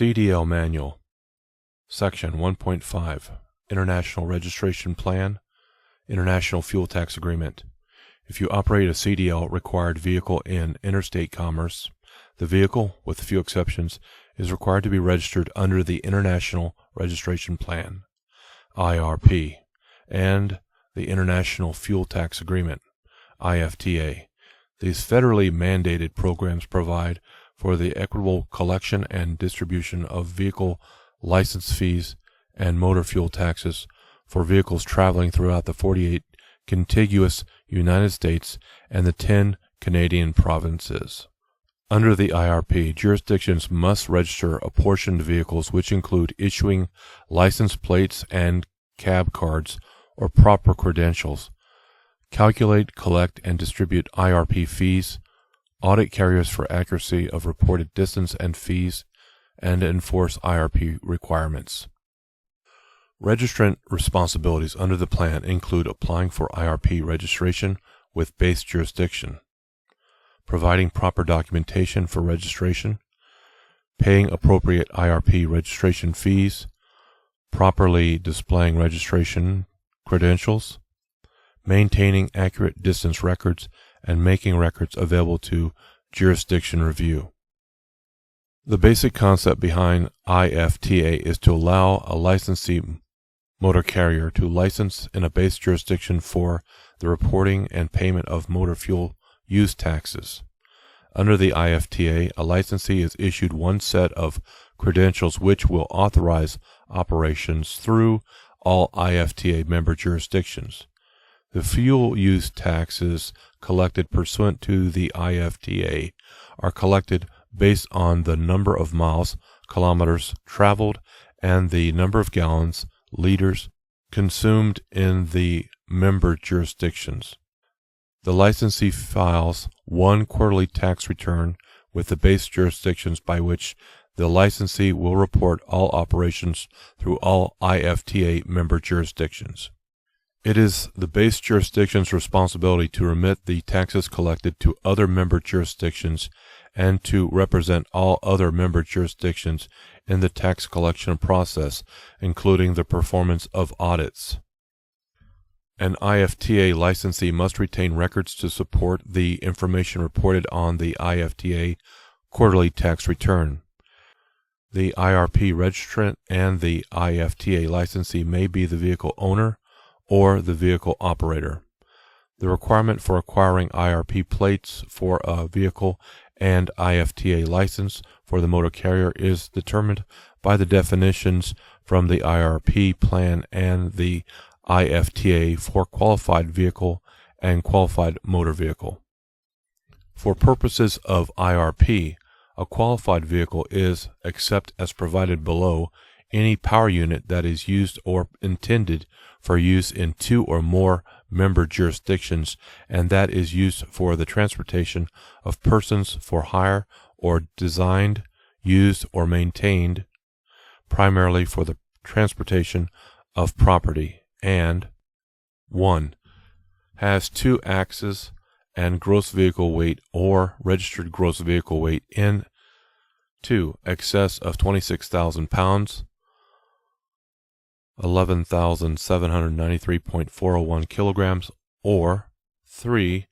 CDL Manual, Section 1.5, International Registration Plan, International Fuel Tax Agreement. If you operate a CDL required vehicle in interstate commerce, the vehicle, with a few exceptions, is required to be registered under the International Registration Plan, IRP, and the International Fuel Tax Agreement, IFTA. These federally mandated programs provide for the equitable collection and distribution of vehicle license fees and motor fuel taxes for vehicles traveling throughout the 48 contiguous United States and the 10 Canadian provinces. Under the IRP, jurisdictions must register apportioned vehicles, which include issuing license plates and cab cards or proper credentials, calculate, collect, and distribute IRP fees, audit carriers for accuracy of reported distance and fees, and enforce IRP requirements. Registrant responsibilities under the plan include applying for IRP registration with base jurisdiction, providing proper documentation for registration, paying appropriate IRP registration fees, properly displaying registration credentials, maintaining accurate distance records, and making records available to jurisdiction review. The basic concept behind IFTA is to allow a licensee motor carrier to license in a base jurisdiction for the reporting and payment of motor fuel use taxes. Under the IFTA, a licensee is issued one set of credentials which will authorize operations through all IFTA member jurisdictions. The fuel use taxes collected pursuant to the IFTA are collected based on the number of miles, kilometers traveled, and the number of gallons, liters consumed in the member jurisdictions. The licensee files one quarterly tax return with the base jurisdictions by which the licensee will report all operations through all IFTA member jurisdictions. It is the base jurisdiction's responsibility to remit the taxes collected to other member jurisdictions and to represent all other member jurisdictions in the tax collection process, including the performance of audits. An IFTA licensee must retain records to support the information reported on the IFTA quarterly tax return. The IRP registrant and the IFTA licensee may be the vehicle owner or the vehicle operator. The requirement for acquiring IRP plates for a vehicle and IFTA license for the motor carrier is determined by the definitions from the IRP plan and the IFTA for qualified vehicle and qualified motor vehicle. For purposes of IRP, a qualified vehicle is, except as provided below, any power unit that is used or intended for use in two or more member jurisdictions and that is used for the transportation of persons for hire or designed, used, or maintained primarily for the transportation of property, and 1. Has 2 axes and gross vehicle weight or registered gross vehicle weight in 2. excess of 26,000 pounds, 11,793.401 kilograms, or 3.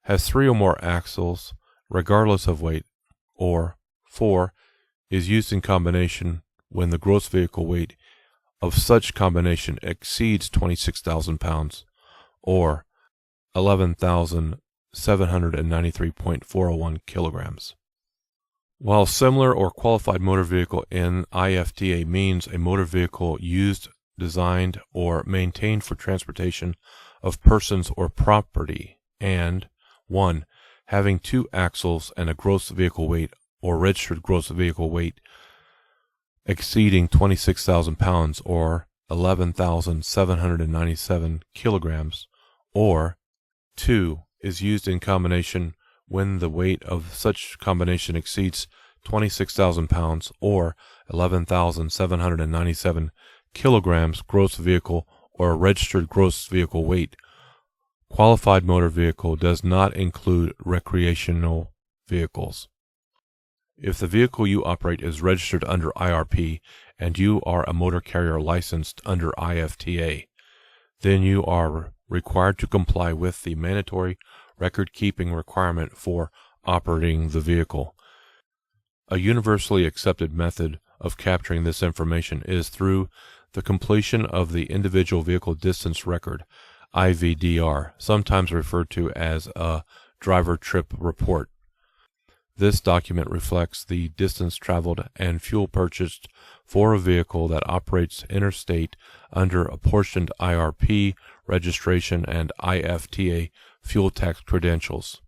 has 3 or more axles regardless of weight, or 4. is used in combination when the gross vehicle weight of such combination exceeds 26,000 pounds, or 11,793.401 kilograms. While similar or qualified motor vehicle in IFTA means a motor vehicle used, designed, or maintained for transportation of persons or property, and 1. having 2 axles and a gross vehicle weight or registered gross vehicle weight exceeding 26,000 pounds or 11,797 kilograms, or 2. is used in combination when the weight of such combination exceeds 26,000 pounds or 11,797 kilograms gross vehicle or registered gross vehicle weight. Qualified motor vehicle does not include recreational vehicles. If the vehicle you operate is registered under IRP and you are a motor carrier licensed under IFTA, then you are required to comply with the mandatory record-keeping requirement for operating the vehicle. A universally accepted method of capturing this information is through the completion of the Individual Vehicle Distance Record, IVDR, sometimes referred to as a driver trip report. This document reflects the distance traveled and fuel purchased for a vehicle that operates interstate under apportioned IRP registration and IFTA fuel tax credentials.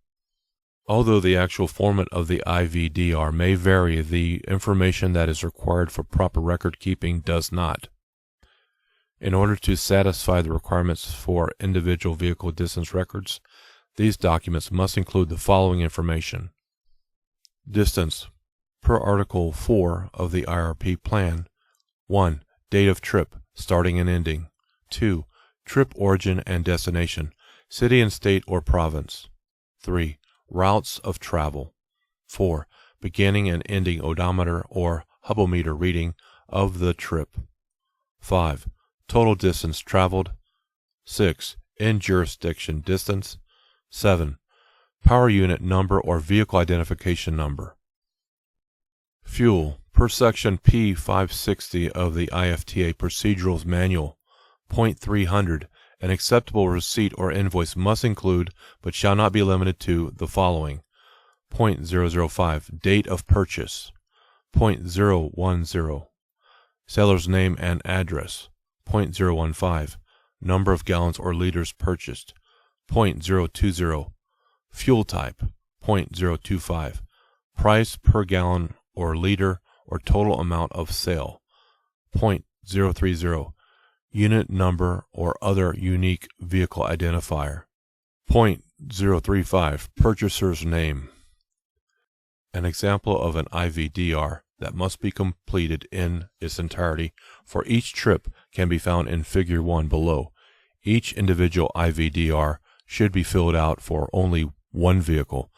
Although the actual format of the IVDR may vary, the information that is required for proper record keeping does not. In order to satisfy the requirements for individual vehicle distance records, these documents must include the following information. Distance. Per Article 4 of the IRP plan. 1. Date of trip, starting and ending. 2. Trip origin and destination, city and state or province. 3. Routes of travel. 4. Beginning and ending odometer or hubometer reading of the trip. 5. Total distance traveled. 6. In-jurisdiction distance. 7. Power unit number or vehicle identification number. Fuel. Per Section P560 of the IFTA Procedurals Manual, .300, an acceptable receipt or invoice must include, but shall not be limited to, the following. .005. Date of purchase. .010. Seller's name and address. .015. Number of gallons or liters purchased. .020. Fuel type. .025. Price per gallon or liter or total amount of sale. .030. Unit number or other unique vehicle identifier. .035. Purchaser's name. An example of an IVDR that must be completed in its entirety for each trip can be found in Figure 1 below. Each individual IVDR should be filled out for only one vehicle.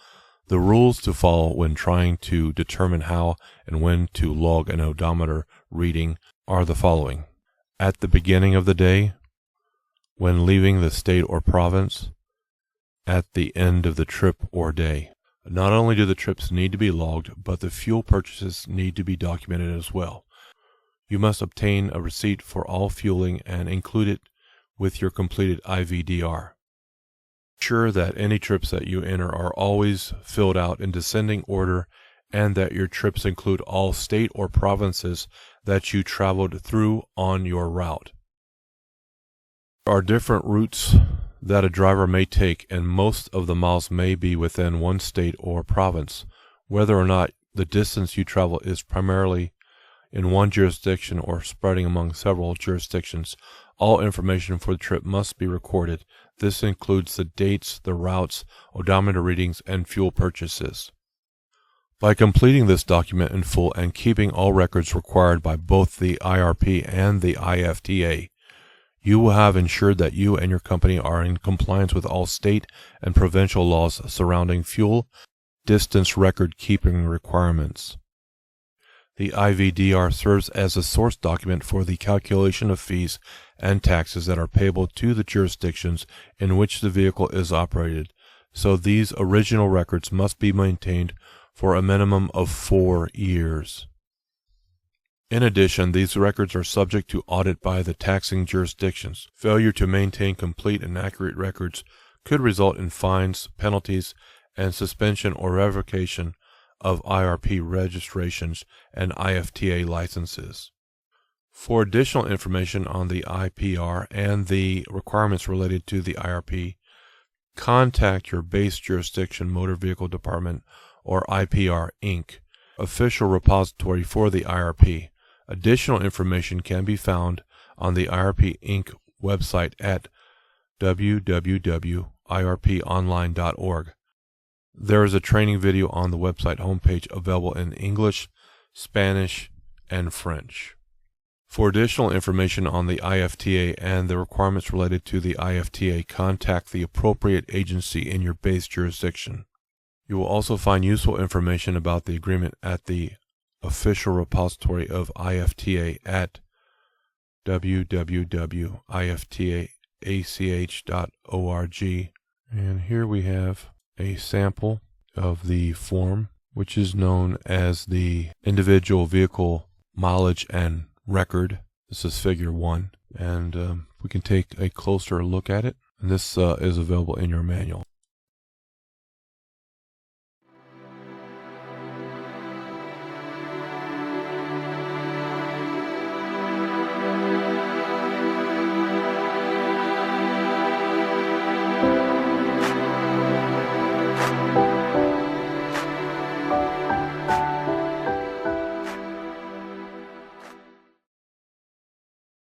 The rules to follow when trying to determine how and when to log an odometer reading are the following. At the beginning of the day, when leaving the state or province, at the end of the trip or day. Not only do the trips need to be logged, but the fuel purchases need to be documented as well. You must obtain a receipt for all fueling and include it with your completed IVDR. Ensure that any trips that you enter are always filled out in descending order and that your trips include all state or provinces that you traveled through on your route. There are different routes that a driver may take, and most of the miles may be within one state or province. Whether or not the distance you travel is primarily in one jurisdiction or spreading among several jurisdictions, all information for the trip must be recorded. This includes the dates, the routes, odometer readings, and fuel purchases. By completing this document in full and keeping all records required by both the IRP and the IFTA, you will have ensured that you and your company are in compliance with all state and provincial laws surrounding fuel distance record keeping requirements. The IVDR serves as a source document for the calculation of fees and taxes that are payable to the jurisdictions in which the vehicle is operated, so these original records must be maintained for a minimum of 4 years. In addition, these records are subject to audit by the taxing jurisdictions. Failure to maintain complete and accurate records could result in fines, penalties, and suspension or revocation of IRP registrations and IFTA licenses. For additional information on the IPR and the requirements related to the IRP, contact your base jurisdiction motor vehicle department or IPR Inc., official repository for the IRP. Additional information can be found on the IRP Inc. website at www.irponline.org. There is a training video on the website homepage available in English, Spanish, and French. For additional information on the IFTA and the requirements related to the IFTA, contact the appropriate agency in your base jurisdiction. You will also find useful information about the agreement at the official repository of IFTA at www.iftach.org. And here we have a sample of the form, which is known as the individual vehicle mileage and record. This is figure 1, and we can take a closer look at it. And this is available in your manual.